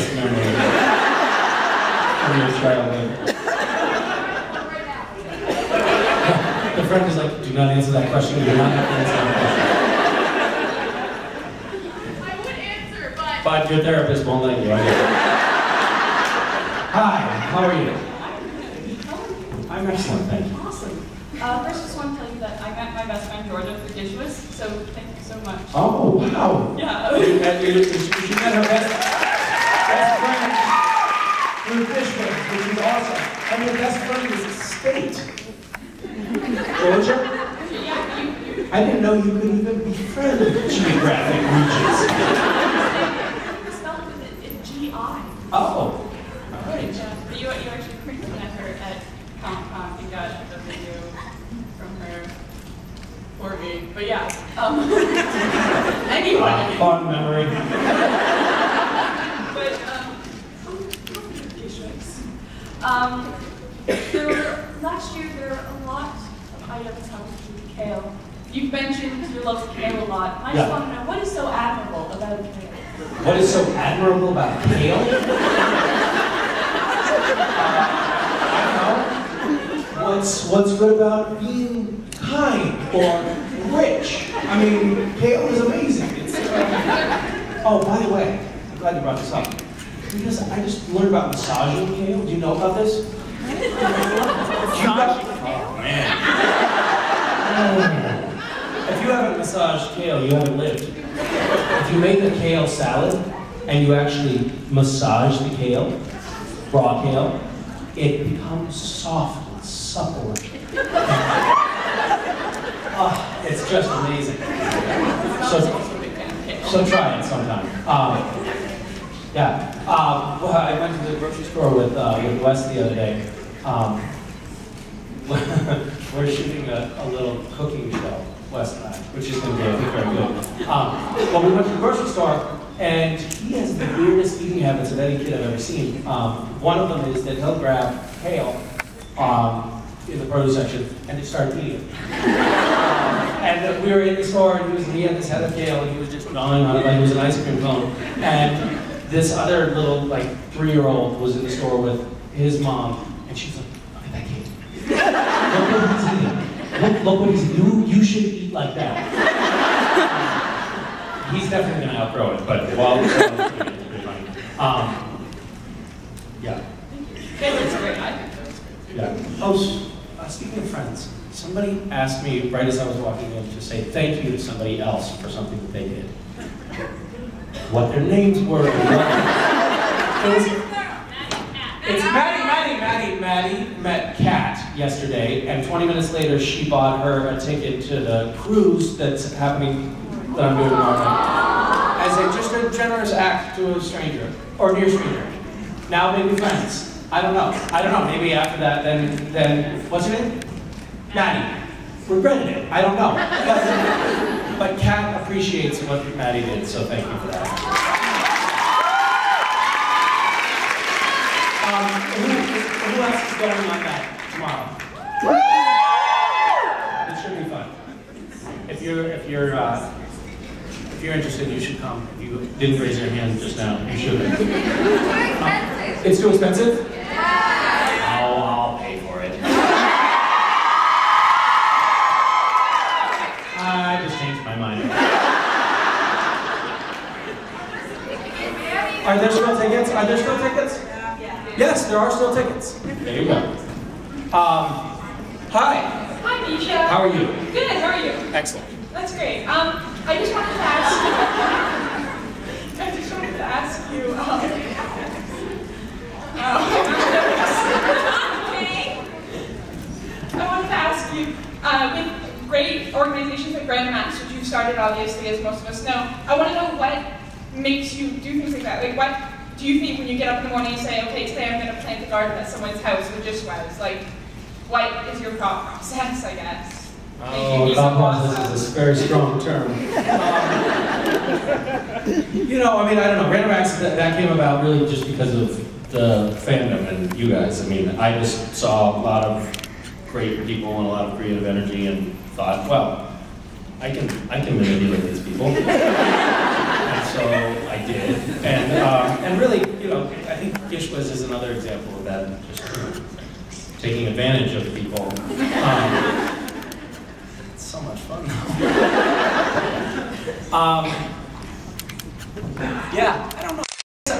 happiest memory from your childhood? The friend is like, do not answer that question. You do not have to answer that question. I would answer, but... But your therapist won't let you. Hi, how are you? I'm excellent, thank you. Awesome. First, just want to tell you that I met my best friend Georgia through Dishless, so thank you so much. Oh, wow. Yeah. She met her best friend through Dishless, which is awesome. And your best friend is a state. Georgia? Yeah, I didn't know you could even befriend geographic regions. you spelled it G-I. Oh, all right. Yeah, but you actually quickly met her at Comic-Con and got a video from her for me. But yeah, anyway. Fond memory. But, last year there were a lot of items how to keep kale. You've mentioned your love for kale a lot. I just want to know, what is so admirable about kale? What is so admirable about kale? I don't know. What's good about being kind or rich? I mean, kale is amazing. It's, oh, by the way, I'm glad you brought this up. Because I just learned about massaging kale. Do you know about this? Oh, man. If you haven't massaged kale, you haven't lived. If you make a kale salad and you actually massage the kale, raw kale, it becomes soft and supple. It's just amazing. So try it sometime. Well, I went to the grocery store with Wes the other day. We're shooting a little cooking show, Wes and I, which is going to be, I think, very good. Well, we went to the grocery store, and he has the weirdest eating habits of any kid I've ever seen. One of them is that he'll grab kale in the produce section and just start eating it. And we were in the store, and he had this head of kale, and he was just gnawing on it like it was an ice cream cone. And this other little, like, 3-year-old was in the store with his mom, and she's like, look at that kid. Look what he's eating. Look what he's eating. You should eat like that. He's definitely going to outgrow it, but while we're eating it, it's pretty funny. Yeah. Kale is great. I think that's great. Yeah. Oh, speaking of friends, somebody asked me right as I was walking in to say thank you to somebody else for something that they did. What their names were. It's Maddie met Kat yesterday, and 20 minutes later she bought her a ticket to the cruise that's happening, that I'm doing tomorrow night, as just a generous act to a stranger, or near stranger. Now maybe friends. I don't know. Maybe after that, then what's your name? Maddie. Regretted it. I don't know. But Kat appreciates what Maddie did, so thank you for that. Who else is going on that tomorrow? It should be fun. If you're interested, you should come. If you didn't raise your hand just now, you should. It's too expensive? Yeah. Oh, I'll pay for it. I just changed my mind. Are there still tickets? Yes, there are still tickets. There you go. Hi. Hi, Misha. How are you? Good, how are you? Excellent. That's great. I just wanted to ask you, with great organizations like Random Acts, which you've started obviously, as most of us know, I want to know what makes you do things like that. Like, what do you think when you get up in the morning and say, okay, today I'm going to plant a garden at someone's house with just webs? Like, what is your thought process, I guess? Oh, thought process is a very strong term. You know, I mean, I don't know. Random Acts, that came about really just because of the fandom and you guys. I mean, I just saw a lot of great people and a lot of creative energy and thought, well, I can manipulate these people. And so I I did. And really, you know, I think Gishwas is another example of that, just taking advantage of people. It's so much fun. Yeah, I don't know.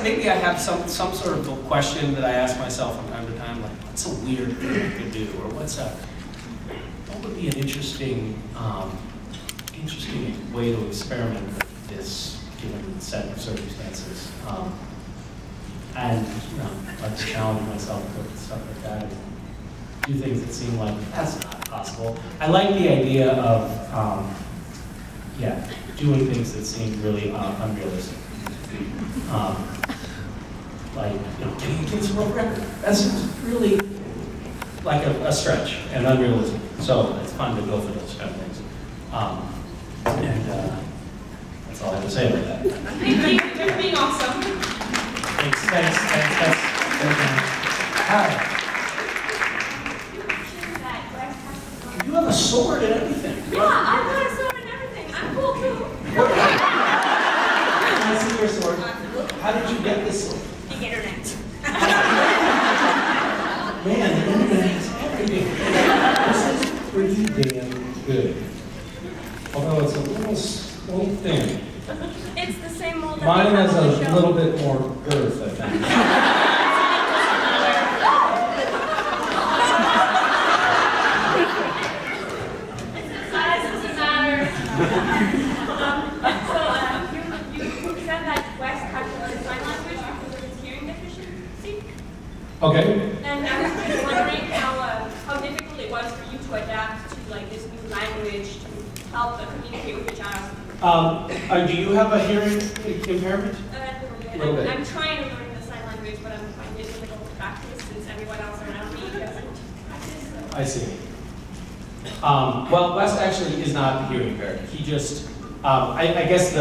Maybe I have some sort of question that I ask myself from time to time, like, what's a weird thing I could do, or what would be an interesting way to experiment with this given set of circumstances, and you know, like to challenge myself with stuff like that, and do things that seem like that's not possible. I like the idea of doing things that seem really unrealistic. Like, you know, getting a Guinness World Record. That seems really like a stretch and unrealistic. So it's fun to go for those kind of things. That's all I have to say about that. Thank you for being awesome. Thanks. Hi. You have a sword and everything. Yeah, I've got a sword and everything. I'm cool too. Can I see your sword? How did you get this sword? The internet. Man, the internet is everything. This is pretty damn good. Although it's a little thin. It's the same mold that Mine we have has on the a show. little bit more girth, I think. It's the size doesn't matter. You said that West had to learn sign language because of his hearing deficiency. Okay. And I was just wondering how difficult it was for you to adapt to like this new language to help communicate with your child. Do you have a hearing impairment? A A little bit. I'm trying to learn the sign language, but I'm finding it difficult to practice since everyone else around me doesn't practice. So. I see. Well, Wes actually is not hearing impaired. He just, I guess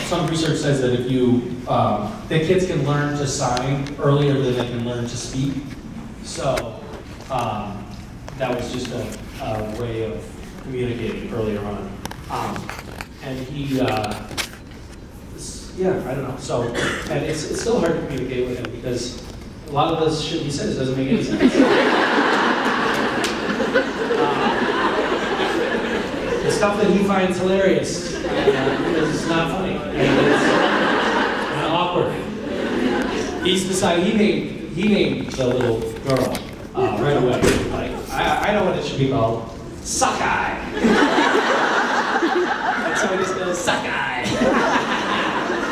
some research says that if you, that kids can learn to sign earlier than they can learn to speak. So that was just a way of communicating earlier on. And he, yeah, I don't know. So, and it's still hard to communicate with him because a lot of the shit he says doesn't make any sense. The stuff that he finds hilarious because it's not funny and it's kind of awkward. He's decided he named the little girl right away. Like I know what it should be called. Sockeye. And so he just goes sockeye.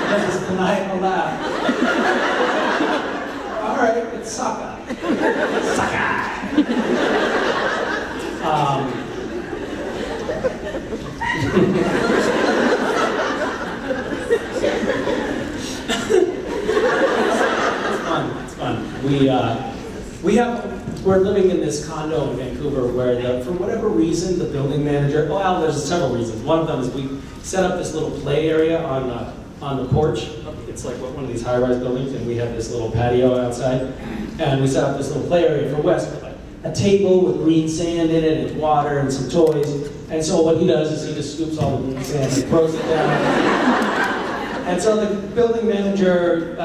That's his maniacal laugh. All right, it's sockeye. Sockeye. It's fun. We're living in this condo in Vancouver where for whatever reason, the building manager, well, there's several reasons. One of them is we set up this little play area on the porch. It's like one of these high-rise buildings, and we have this little patio outside. And we set up this little play area for Wes, like a table with green sand in it, and water, and some toys. And so what he does is he just scoops all the green sand and throws it down. And so the building manager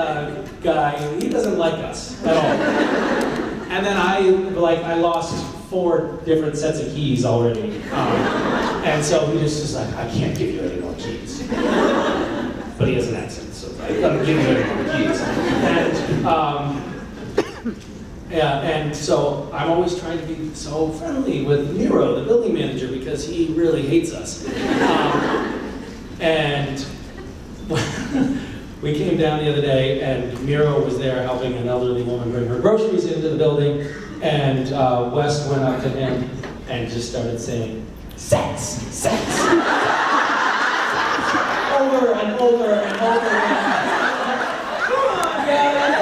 guy, he doesn't like us at all. And then I lost 4 different sets of keys already. And so he just like, I can't give you any more keys. But he has an accent, so I can't give you any more keys. And so I'm always trying to be so friendly with Miro, the building manager, because he really hates us. And we came down the other day, and Miro was there helping an elderly woman bring her groceries into the building, and Wes went up to him and just started saying, sex, sex. Over and over and over again. Come on, guys.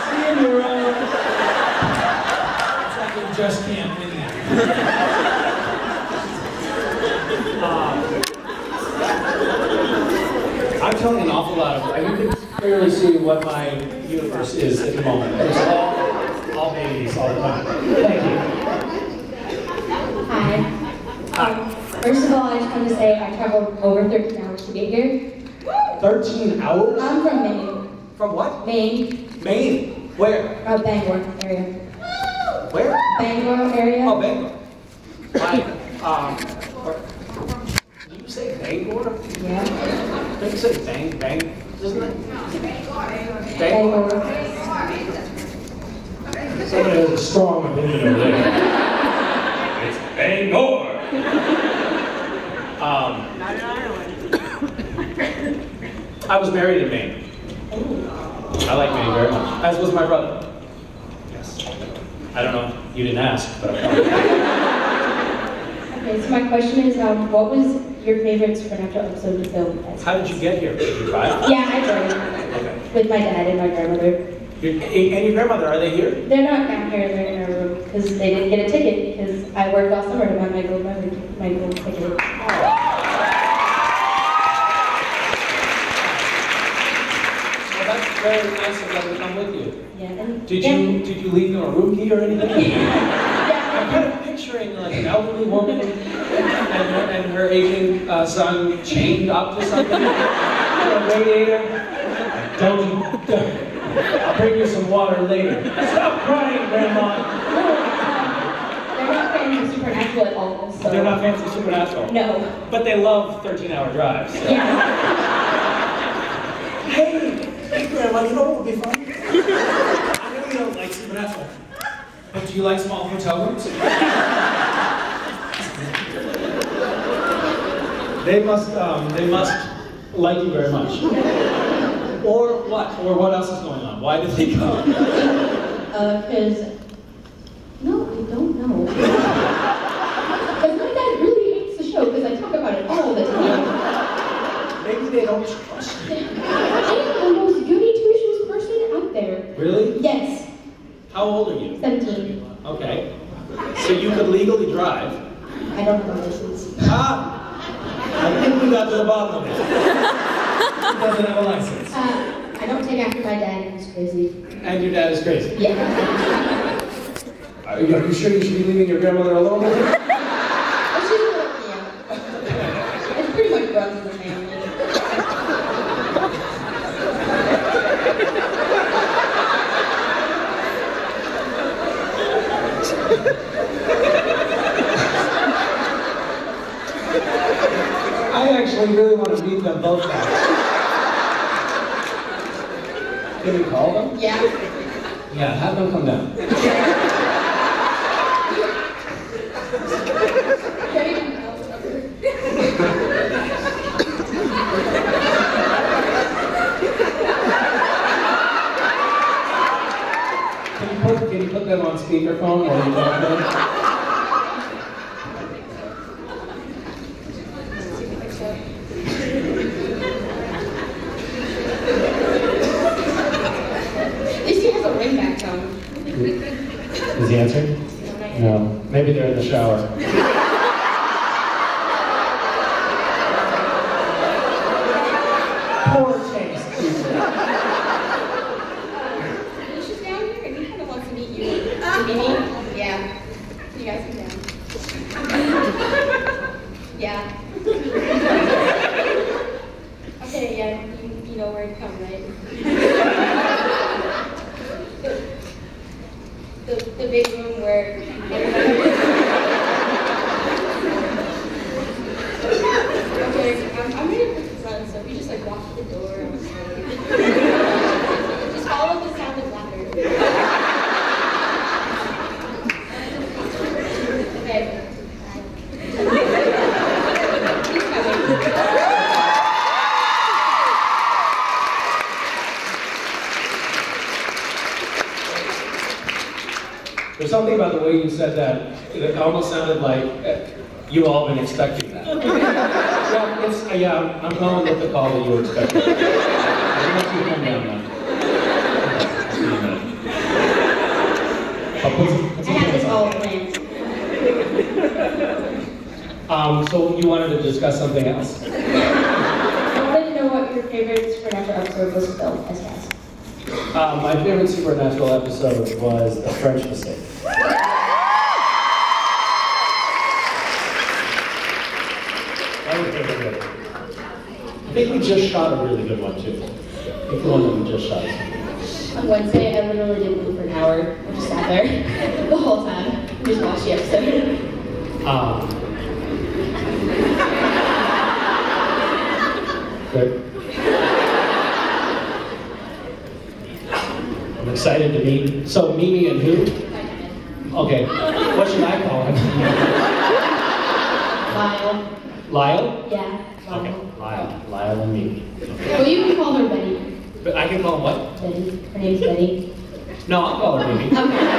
See you, Miro. It's like you just can't win that. I'm telling an awful lot of, you can clearly see what my universe is at the moment. It's all babies all the time. Thank you. Hi. First of all, I just want to say I traveled over 13 hours to get here. 13 hours? I'm from Maine. From what? Maine. Maine. Where? Bangor area. Where? Bangor area. Oh, Bangor. Did you say Bangor? Yeah. Did you say bang, isn't it? Bangor. Somebody has a strong opinion over there. It's Bangor. I was married in Maine. I like Maine very much, as was my brother. Yes. I don't know, you didn't ask, but I'm probably. Okay, so my question is, what was your favorite supernatural episode to film? How did you get here? Did you drive? Yeah, I drove. Okay. With my dad and my grandmother. And your grandmother, are they here? They're not down here, they're in our room, because they didn't get a ticket, because I worked all summer to buy my gold ticket. That's very nice of them to come with you. Yeah. And Did you leave them a room key or anything? Yeah. I'm kind of picturing like an elderly woman and her aging son chained up to something. A radiator. Don't. I'll bring you some water later. Stop crying, Grandma. They're not fans of Supernatural at all. So. They're not fans of Supernatural. No. But they love 13-hour drives. So. Yeah. Hey, Grandma, you know what would be fun? I know you don't like Supernatural, but do you like small hotel rooms? They must like you very much. Or what? Or what else is going on? Why did they come? Because... No, I don't know. Because my dad really hates the show, because I talk about it all the time. Maybe they don't trust you. I am the most goody two-shoes person out there. Really? Yes. How old are you? 17. Okay. So you could legally drive. I don't have a license. Ah! I think we got to the bottom of it. He doesn't have a license. I don't take after my dad, he's crazy. And your dad is crazy. Yeah. Are you sure you should be leaving your grandmother alone with you? Well, she's a little, yeah. It's pretty much runs in the family. I actually really want to meet them both now. Can we call them? Yeah. Yeah, have them come down. Can you put them on speakerphone while you talk to them? Is he answering? No. Maybe they're in the shower. Poor taste. Misha's down here and he kind of wants to meet you. Maybe? Yeah. You guys come down. Yeah. Okay, yeah, you know where to come, right? The big room where okay, I'm ready to run, so if you just like walk to the door, just follow the sound of laughter. Okay. He's coming. There's something about the way you said that. It almost sounded like you all been expecting that. Yeah, I'm going with the call that you were expecting. I want you to come down now. I have this all planned. So you wanted to discuss something else? I wanted to know what your favorite Supernatural episode was filmed as fast. My favorite Supernatural episode was The French Mistake. That was very good. think we just shot a really good one too. I think the one that we just shot. On Wednesday, I literally didn't move for an hour. I just sat there the whole time and just watched the episode. Good. I'm excited to meet. So Mimi and who? Okay. What should I call him? Lyle. Lyle? Yeah. Lyle. Okay. Lyle and Mimi. Well, you can call her Betty. But I can call him what? Betty. Her name's Betty. No, I'll call her Mimi. Okay.